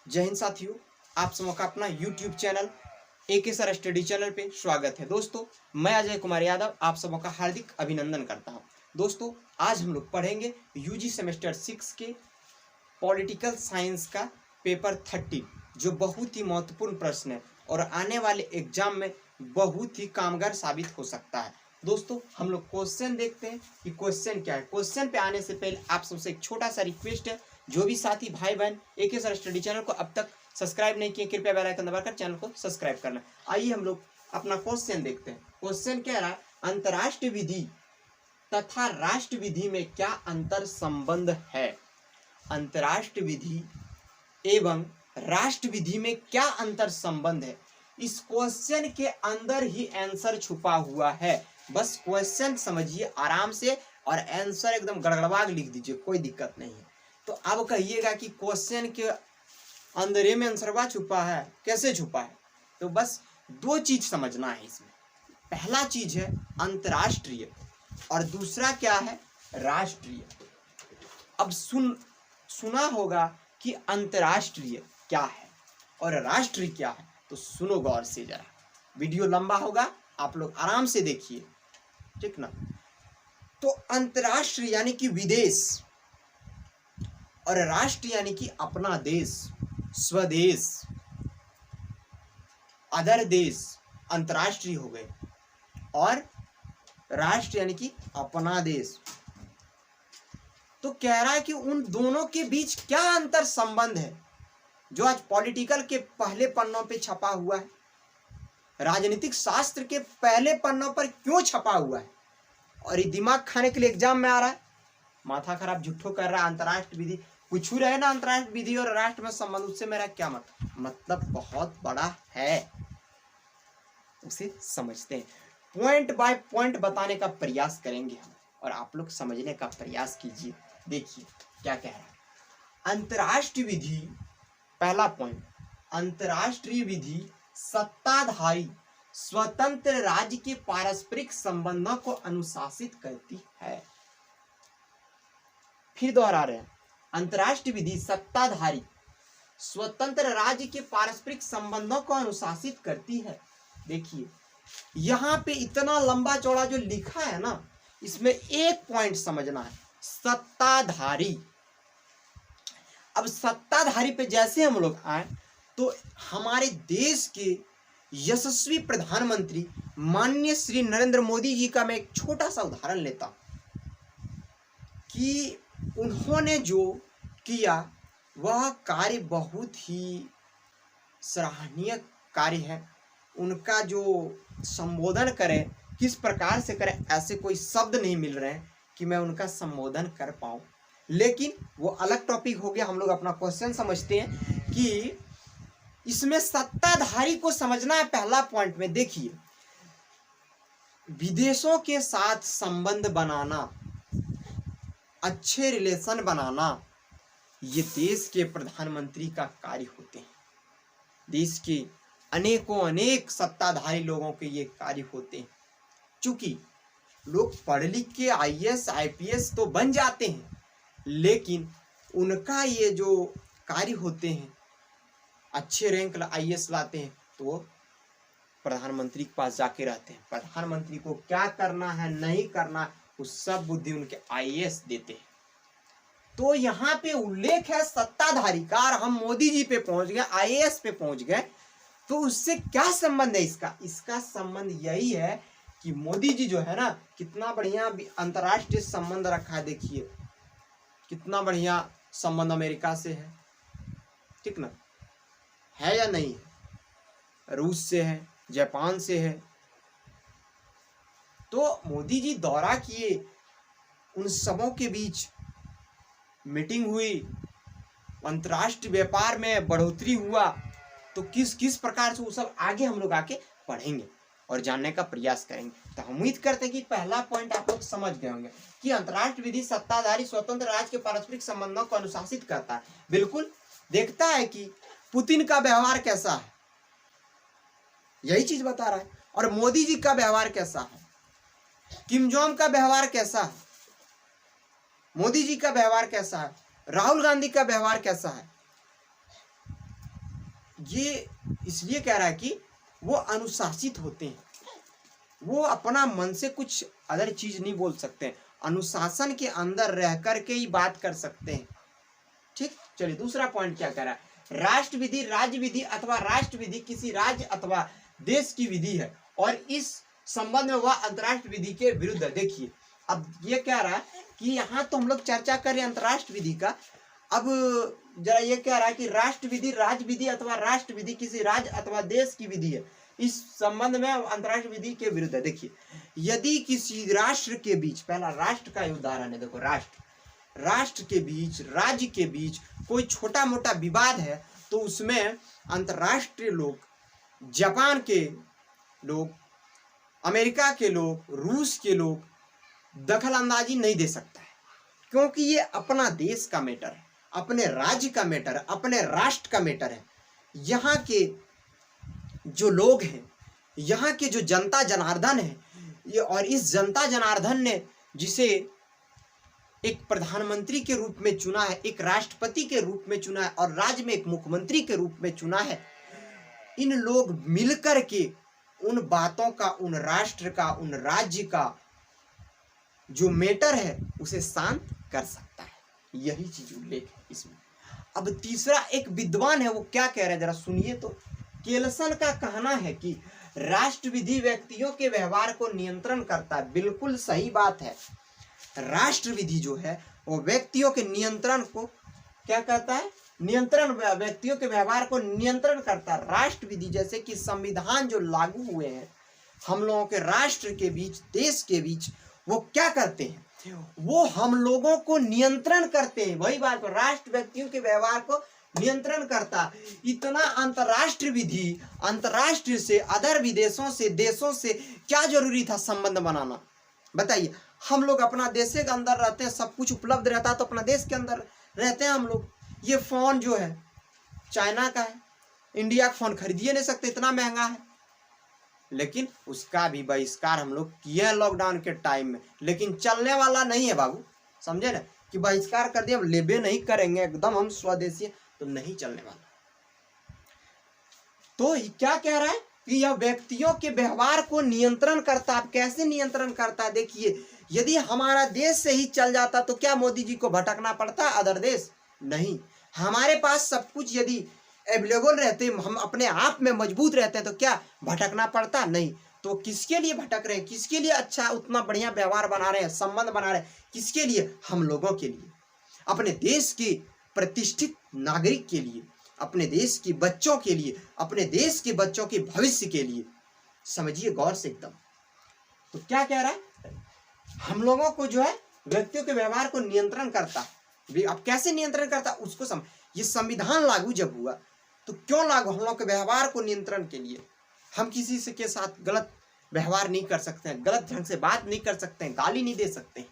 जय हिंद साथियों, आप सबों का अपना YouTube channel AK sir study channel पे स्वागत है। दोस्तों, मैं अजय कुमार यादव आप सबों का हार्दिक अभिनंदन करता हूं। दोस्तों, आज हम लोग पढ़ेंगे UG सेमेस्टर 6 के पॉलिटिकल साइंस का पेपर 30, जो बहुत ही महत्वपूर्ण प्रश्न है और आने वाले एग्जाम में बहुत ही कामगार साबित हो सकता है। दोस्तों, हम लोग क्वेश्चन देखते हैं कि क्वेश्चन क्या है। क्वेश्चन पे आने से पहले आप सबसे एक छोटा सा रिक्वेस्ट है, जो भी साथी भाई बहन AK सर स्टडी चैनल को अब तक सब्सक्राइब नहीं किए, कृपया बेल आइकन दबाकर चैनल को सब्सक्राइब करना। आइए हम लोग अपना क्वेश्चन देखते हैं। क्वेश्चन कह रहा है, अंतरराष्ट्रीय विधि तथा राष्ट्र विधि में क्या अंतर संबंध है। अंतरराष्ट्रीय विधि एवं राष्ट्र विधि में क्या अंतर संबंध है। इस क्वेश्चन के अंदर ही आंसर छुपा हुआ है। बस क्वेश्चन समझिए आराम से और आंसर एकदम गड़गड़ाग लिख दीजिए, कोई दिक्कत नहीं है। तो अब कहिएगा कि क्वेश्चन के अंदर ही में आंसरवा छुपा है, कैसे छुपा है। तो बस दो चीज समझना है इसमें। पहला चीज है अंतरराष्ट्रीय और दूसरा क्या है, राष्ट्रीय। अब सुना होगा कि अंतरराष्ट्रीय क्या है और राष्ट्रीय क्या है, तो सुनो गौर से जरा। वीडियो लंबा होगा, आप लोग आराम से देखिए, ठीक ना। तो अंतरराष्ट्रीय यानी कि विदेश और राष्ट्र यानी कि अपना देश, स्वदेश, अदर देश अंतरराष्ट्रीय हो गए, और राष्ट्र यानी कि अपना देश। तो कह रहा है कि उन दोनों के बीच क्या अंतर संबंध है, जो आज पॉलिटिकल के पहले पन्नों पे छपा हुआ है, राजनीतिक शास्त्र के पहले पन्नों पर क्यों छपा हुआ है। और ये दिमाग खाने के लिए एग्जाम में आ रहा है, माथा खराब झूठो कर रहा है। अंतरराष्ट्रीय विधि कुछ रहे ना, अंतरराष्ट्रीय विधि और राष्ट्र में संबंध, उससे मेरा क्या मतलब बहुत बड़ा है, उसे समझते हैं। पॉइंट बाय पॉइंट बताने का प्रयास करेंगे हम, और आप लोग समझने का प्रयास कीजिए। देखिए क्या कह रहा है। अंतरराष्ट्रीय विधि, पहला पॉइंट, अंतरराष्ट्रीय विधि सत्ताधारी स्वतंत्र राज्य के पारस्परिक संबंधों को अनुशासित करती है। फिर दोहरा रहे हैं, अंतरराष्ट्रीय विधि सत्ताधारी स्वतंत्र राज्य के पारस्परिक संबंधों को अनुशासित करती है। देखिए यहां पे इतना लंबा चौड़ा जो लिखा है ना, इसमें एक पॉइंट समझना है, सत्ताधारी। अब सत्ताधारी पे जैसे हम लोग आए, तो हमारे देश के यशस्वी प्रधानमंत्री माननीय श्री नरेंद्र मोदी जी का मैं एक छोटा सा उदाहरण लेता हूं कि उन्होंने जो किया वह कार्य बहुत ही सराहनीय कार्य है। उनका जो संबोधन करें, किस प्रकार से करें, ऐसे कोई शब्द नहीं मिल रहे हैं कि मैं उनका संबोधन कर पाऊं। लेकिन वो अलग टॉपिक हो गया। हम लोग अपना क्वेश्चन समझते हैं कि इसमें सत्ताधारी को समझना है। पहला पॉइंट में देखिए, विदेशों के साथ संबंध बनाना, अच्छे रिलेशन बनाना, ये देश के प्रधानमंत्री का कार्य होते हैं। देश के अनेक सत्ताधारी लोगों के ये कार्य होते हैं। चूंकि लोग पढ़ लिख के IAS IPS तो बन जाते हैं, लेकिन उनका ये जो कार्य होते हैं, अच्छे रैंक IAS लाते हैं, तो प्रधानमंत्री के पास जाके रहते हैं। प्रधानमंत्री को क्या करना है, नहीं करना, उस सब बुद्धि उनके IAS देते हैं। तो यहाँ पे उल्लेख है सत्ताधारी का, और हम मोदी जी पे पहुंच गए, IAS पे पहुंच गए, तो उससे क्या संबंध है इसका। इसका संबंध यही है कि मोदी जी जो है ना, कितना बढ़िया अंतरराष्ट्रीय संबंध रखा है। देखिए कितना बढ़िया संबंध अमेरिका से है, ठीक ना, है या नहीं है, रूस से है, जापान से है। तो मोदी जी दौरा किए, उन सबों के बीच मीटिंग हुई, अंतरराष्ट्रीय व्यापार में बढ़ोतरी हुआ। तो किस किस प्रकार से वो सब आगे हम लोग आके पढ़ेंगे और जानने का प्रयास करेंगे। तो हम उम्मीद करते हैं कि पहला पॉइंट आप लोग समझ गए होंगे कि अंतरराष्ट्रीय विधि सत्ताधारी स्वतंत्र राज्य के पारस्परिक संबंधों को अनुशासित करता है। बिल्कुल देखता है कि पुतिन का व्यवहार कैसा है, यही चीज बता रहा है। और मोदी जी का व्यवहार कैसा है, किम जोंग का व्यवहार कैसा है, मोदी जी का व्यवहार कैसा है, राहुल गांधी का व्यवहार कैसा है, ये इसलिए कह रहा है कि वो अनुशासित होते हैं, वो अपना मन से कुछ अदर चीज नहीं बोल सकते हैं, अनुशासन के अंदर रह करके ही बात कर सकते हैं। ठीक, चलिए दूसरा पॉइंट क्या कह रहा है, राष्ट्र विधि राज्य विधि अथवा राष्ट्र विधि किसी राज्य अथवा देश की विधि है और इस संबंध में वह अंतरराष्ट्रीय विधि के विरुद्ध है। देखिए अब ये कह रहा है कि यहाँ तो हम लोग चर्चा कर रहे हैं अंतरराष्ट्रीय विधि का, अब जरा ये कह रहा है कि राष्ट्र विधि राज्य विधि अथवा राष्ट्र विधि किसी राज्य अथवा देश की विधि है, इस संबंध में अंतरराष्ट्रीय विधि के विरुद्ध है। देखिए यदि किसी राष्ट्र के बीच, पहला राष्ट्र का उदाहरण है, देखो राष्ट्र के बीच, राज्य के बीच कोई छोटा मोटा विवाद है तो उसमें अंतरराष्ट्रीय लोग, जापान के लोग, अमेरिका के लोग, रूस के लोग दखल अंदाजी नहीं दे सकता है, क्योंकि ये अपना देश का मैटर है, अपने राज्य का मैटर है, अपने राष्ट्र का मैटर है। यहाँ के जो लोग हैं, यहाँ के जो जनता जनार्दन है, ये और इस जनता जनार्दन ने जिसे एक प्रधानमंत्री के रूप में चुना है, एक राष्ट्रपति के रूप में चुना है और राज्य में एक मुख्यमंत्री के रूप में चुना है, इन लोग मिलकर के उन बातों का, उन राष्ट्र का, उन राज्य का जो मैटर है उसे शांत कर सकता है। यही चीज उल्लेख है इसमें। अब तीसरा एक विद्वान है, वो क्या कह रहे हैं जरा सुनिए तो। केल्सन का कहना है कि राष्ट्र विधि व्यक्तियों के व्यवहार को नियंत्रण करता है। बिल्कुल सही बात है, राष्ट्र विधि जो है वो व्यक्तियों के नियंत्रण को क्या करता है, नियंत्रण, व्यक्तियों के व्यवहार को नियंत्रण करता है। राष्ट्र विधि जैसे कि संविधान जो लागू हुए हैं हम लोगों के राष्ट्र के बीच, देश के बीच, वो क्या करते हैं, वो हम लोगों को नियंत्रण करते हैं। वही बात, राष्ट्र व्यक्तियों के व्यवहार को नियंत्रण करता। इतना अंतरराष्ट्रीय विधि, अंतरराष्ट्रीय से, अदर विदेशों से, देशों से क्या जरूरी था संबंध बनाना, बताइए। हम लोग अपना देश के अंदर रहते हैं, सब कुछ उपलब्ध रहता है तो अपना देश के अंदर रहते हैं हम लोग। ये फोन जो है चाइना का है, इंडिया का फोन खरीदिए नहीं सकते, इतना महंगा है, लेकिन उसका भी बहिष्कार हम लोग किए हैं लॉकडाउन के टाइम में, लेकिन चलने वाला नहीं है बाबू, समझे ना, कि बहिष्कार कर दिया, हम लेबे नहीं करेंगे, एकदम हम स्वदेशी, तो नहीं चलने वाला। तो क्या कह रहा है कि यह व्यक्तियों के व्यवहार को नियंत्रण करता। अब कैसे नियंत्रण करता है, देखिए, यदि हमारा देश से ही चल जाता तो क्या मोदी जी को भटकना पड़ता अदर देश? नहीं, हमारे पास सब कुछ यदि अवेलेबल रहते, हम अपने आप में मजबूत रहते हैं तो क्या भटकना पड़ता? नहीं। तो किसके लिए भटक रहे हैं, किसके लिए अच्छा उतना बढ़िया व्यवहार बना रहे हैं, संबंध बना रहे हैं, किसके लिए? हम लोगों के लिए, अपने देश के प्रतिष्ठित नागरिक के लिए, अपने देश के बच्चों के लिए, अपने देश के बच्चों के भविष्य के लिए। समझिए गौर से एकदम। तो क्या कह रहा है, हम लोगों को जो है व्यक्तियों के व्यवहार को नियंत्रण करता। अब कैसे नियंत्रण करता उसको समझ। ये संविधान लागू जब हुआ तो क्यों लागू? हम लोग के व्यवहार को नियंत्रण के लिए। हम किसी से के साथ गलत व्यवहार नहीं कर सकते हैं, गलत ढंग से बात नहीं कर सकते हैं, गाली नहीं दे सकते हैं,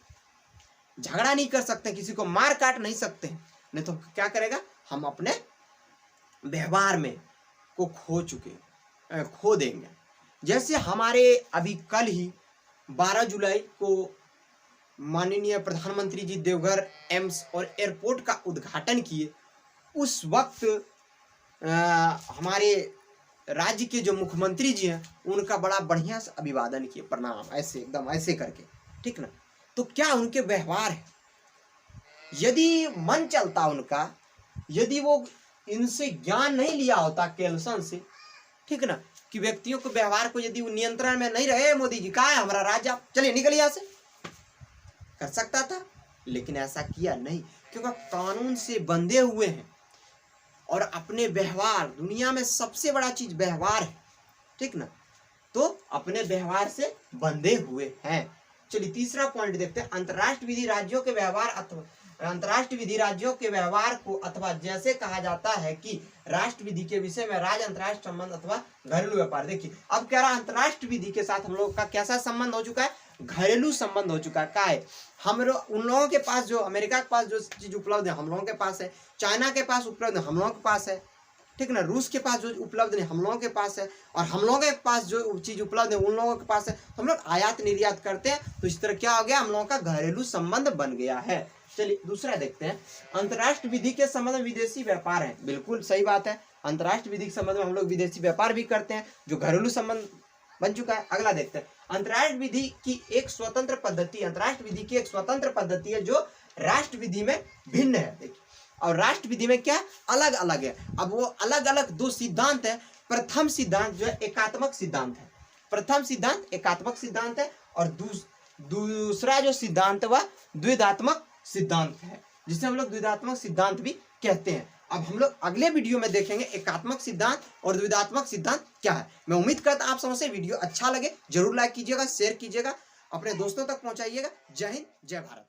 झगड़ा नहीं कर सकते, किसी को मार काट नहीं सकते हैं, नहीं तो क्या करेगा, हम अपने व्यवहार में को खो देंगे। जैसे हमारे अभी कल ही 12 जुलाई को माननीय प्रधानमंत्री जी देवघर एम्स और एयरपोर्ट का उद्घाटन किए। उस वक्त हमारे राज्य के जो मुख्यमंत्री जी हैं उनका बड़ा बढ़िया से अभिवादन किए, प्रणाम, ऐसे एकदम ऐसे करके, ठीक ना। तो क्या उनके व्यवहार है, यदि मन चलता उनका, यदि वो इनसे ज्ञान नहीं लिया होता केल्सन से, ठीक ना, कि व्यक्तियों के व्यवहार को यदि वो नियंत्रण में नहीं रहे, मोदी जी कहाँ है हमारा राज्य, चलिए निकल यहाँ से, कर सकता था, लेकिन ऐसा किया नहीं, क्योंकि कानून से बंधे हुए हैं और अपने व्यवहार, दुनिया में सबसे बड़ा चीज व्यवहार है, ठीक ना, तो अपने व्यवहार से बंधे हुए हैं। चलिए तीसरा पॉइंट देखते हैं, अंतरराष्ट्रीय विधि राज्यों के व्यवहार अथवा अंतरराष्ट्रीय विधि राज्यों के व्यवहार को, अथवा जैसे कहा जाता है कि राष्ट्र विधि के विषय में राज्य अंतरराष्ट्रीय संबंध अथवा घरेलू व्यापार। देखिए अब कह रहा है अंतरराष्ट्रीय विधि के साथ हम लोग का कैसा संबंध हो चुका है, घरेलू संबंध हो चुका है। क्या है, हम उन लोगों के पास जो, अमेरिका के पास जो चीज उपलब्ध है हम लोगों के पास है, चाइना के पास उपलब्ध है हम लोगों के पास है, ठीक ना, रूस के पास जो उपलब्ध नहीं हम लोगों के पास है, और हम लोगों के पास जो चीज उपलब्ध है उन लोगों के पास है, तो हम लोग आयात निर्यात करते हैं, तो इस तरह क्या हो गया, हम लोगों का घरेलू संबंध बन गया है। चलिए दूसरा देखते हैं, अंतरराष्ट्रीय विधि के संबंध में विदेशी व्यापार है। बिल्कुल सही बात है, अंतर्राष्ट्रीय विधि के संबंध में हम लोग विदेशी व्यापार भी करते हैं, जो घरेलू संबंध बन चुका है। अगला देखते हैं, अंतर्राष्ट्रीय विधि की एक स्वतंत्र पद्धति, अंतर्राष्ट्रीय विधि की एक स्वतंत्र पद्धति है जो राष्ट्र विधि में भिन्न है। देखिए, और राष्ट्र विधि में क्या अलग अलग है। अब वो अलग अलग दो सिद्धांत है। प्रथम सिद्धांत जो है एकात्मक सिद्धांत है, प्रथम सिद्धांत एकात्मक सिद्धांत है, और दूसरा जो सिद्धांत वह द्विधात्मक सिद्धांत है, जिसे हम लोग द्विधात्मक सिद्धांत भी कहते हैं। अब हम लोग अगले वीडियो में देखेंगे एकात्मक सिद्धांत और द्विधात्मक सिद्धांत क्या है। मैं उम्मीद करता हूं आप समझ से वीडियो अच्छा लगे, जरूर लाइक कीजिएगा, शेयर कीजिएगा, अपने दोस्तों तक पहुंचाइएगा। जय हिंद, जय भारत।